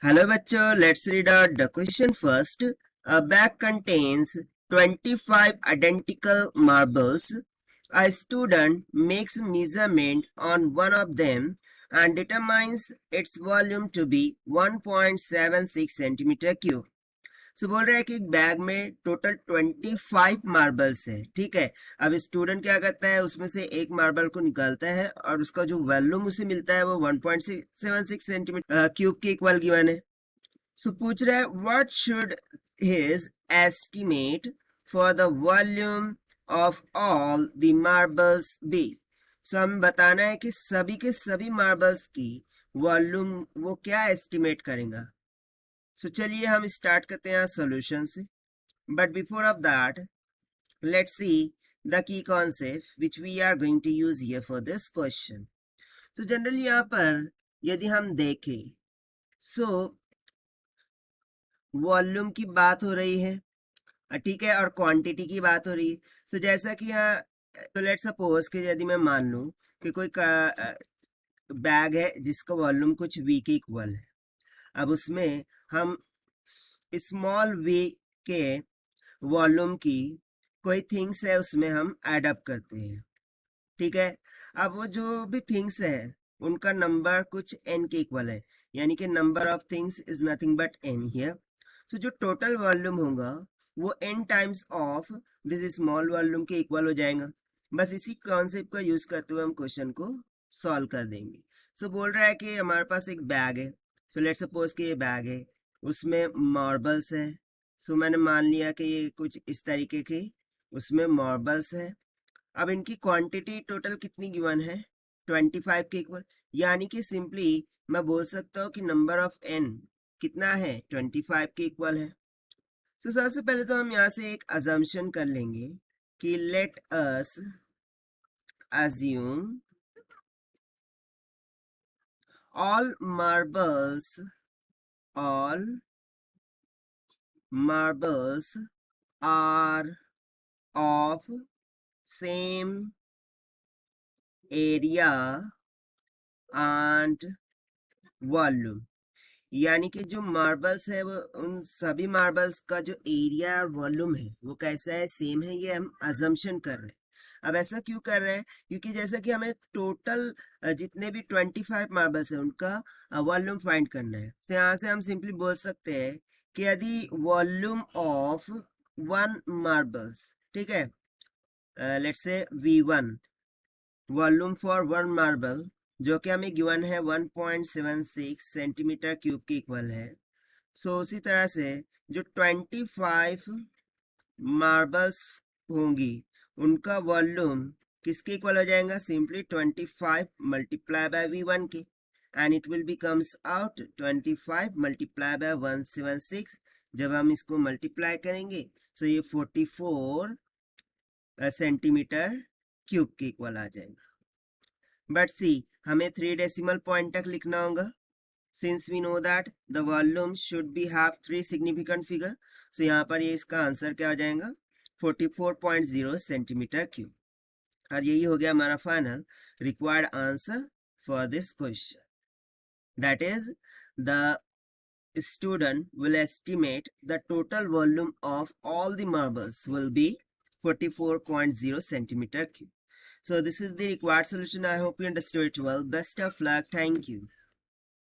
Hello बच्चों, let's read out the question first. A bag contains 25 identical marbles. A student makes measurement on one of them and determines its volume to be 1.76 centimeter cube. सो बोल रहा है कि एक bag में total 25 marbles है, ठीक है। अब स्टूडेंट क्या करता है, उसमें से एक मार्बल को निकालता है और उसका जो वॉल्यूम उसे मिलता है वो 1.76 सेंटीमीटर क्यूब के इक्वल गिवन है। सो पूछ रहा है what should his estimate for the volume of all the marbles be. So हमें बताना है कि सभी के सभी मार्बल्स की वॉल्यूम वो क्या एस्टिमेट करेगा। सो चलिए हम स्टार्ट करते हैं सॉल्यूशन से, but before of that let's see the key concept which we are going to use here for this question. तो जनरली यहाँ पर यदि हम देखें सो वॉल्यूम की बात हो रही है, ठीक है, और क्वांटिटी की बात हो रही है। सो जैसा कि यहाँ तो लेट्स सपोज कि यदि मैं मान लूँ कि कोई बैग है जिसका वॉल्यूम कुछ वी के इक्वल है। अब उसमें हम स्मॉल वी के वॉल्यूम की कोई थिंग्स है उसमें हम ऐड अप करते हैं, ठीक है। अब वो जो भी थिंग्स है उनका नंबर कुछ n के इक्वल है, यानी कि number of things is nothing but n here. So जो टोटल वॉल्यूम होगा वो n times of this small volume के इक्वल हो जाएगा। बस इसी कॉन्सेप्ट का यूज करते हुए हम क्वेश्चन को सॉल्व कर देंगे। सो बोल रहा है कि हमारे पास एक बैग है। सो लेट्स सपोज कि ये बैग है, उसमें मार्बल्स है। सो मैंने मान लिया कि ये कुछ इस तरीके के उसमें मार्बल्स है। अब इनकी क्वांटिटी टोटल कितनी गिवन है, 25 के इक्वल, यानी कि सिंपली मैं बोल सकता हूँ कि नंबर ऑफ n कितना है, 25 के इक्वल है। तो सबसे पहले तो हम यहाँ से एक अजम्पशन कर लेंगे कि let us assume all marbles are of same area and volume, यानी कि जो मार्बल्स है वो उन सभी मार्बल्स का जो एरिया और वॉल्यूम है वो कैसा है, सेम है। ये हम अजम्पशन कर रहे हैं। अब ऐसा क्यों कर रहे हैं, क्योंकि जैसा कि हमें टोटल जितने भी 25 मार्बल्स है उनका वॉल्यूम फाइंड करना है। तो यहाँ से हम सिंपली बोल सकते हैं कि यदि वॉल्यूम ऑफ वन मार्बल्स, ठीक है, let's say V1 volume for one marble जो कि हमें गिवन है 1.76 सेंटीमीटर क्यूब के इक्वल है। सो उसी तरह से जो 25 मार्बल्स होंगी उनका वॉल्यूम किसके इक्वल हो जाएगा, सिंपली 25 मल्टीप्लाई बाय V1 के, and it will becomes out 25 multiply by 176। जब हम इसको मल्टीप्लाई करेंगे सो ये 44 सेंटीमीटर क्यूब के इक्वल आ जाएगा। बट सी हमें 3 डेसिमल पॉइंट तक लिखना होगा, since we know that the volume should be have 3 significant figure। so यहाँ पर ये इसका आंसर क्या हो जाएगा, 44.0 सेंटीमीटर क्यूब। और यही हो गया हमारा final required answer for this question, that is the student will estimate the total volume of all the marbles will be 44.0 centimeter cube। So this is the required solution. I hope you understood it well. Best of luck. Thank you.